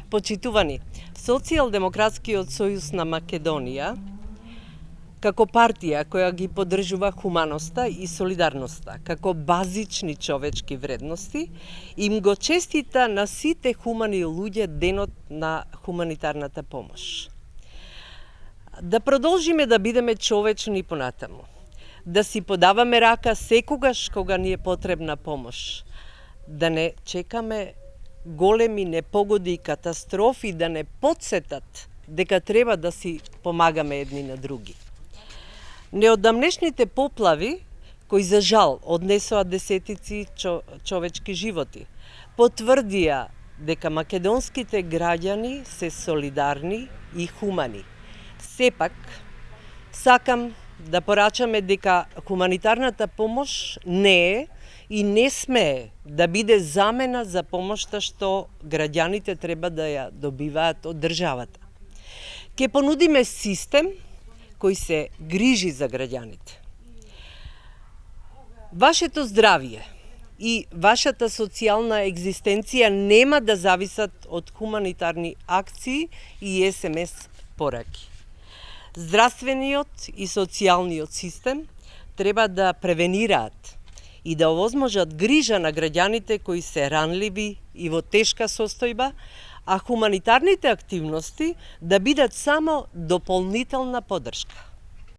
Почитувани, Социјалдемократскиот сојуз на Македонија, како партија која ги поддржува хуманоста и солидарноста, како базични човечки вредности, им го честита на сите хумани луѓе денот на хуманитарната помош. Да продолжиме да бидеме човечни понатаму, да си подаваме рака секогаш кога ни е потребна помош, да не чекаме големи непогоди и катастрофи да не потсетат дека треба да си помагаме едни на други. Неодамнешните поплави, кои за жал однесоа десетици човечки животи, потврдија дека македонските граѓани се солидарни и хумани. Сепак, сакам да порачаме дека хуманитарната помош не е и не смее да биде замена за помошта што граѓаните треба да ја добиваат од државата. Ке понудиме систем кој се грижи за граѓаните. Вашето здравје и вашата социјална екзистенција нема да зависат од хуманитарни акции и СМС пораки. Здравствениот и социјалниот систем треба да превенираат и да овозможат грижа на граѓаните кои се ранливи и во тешка состојба, а хуманитарните активности да бидат само дополнителна поддршка.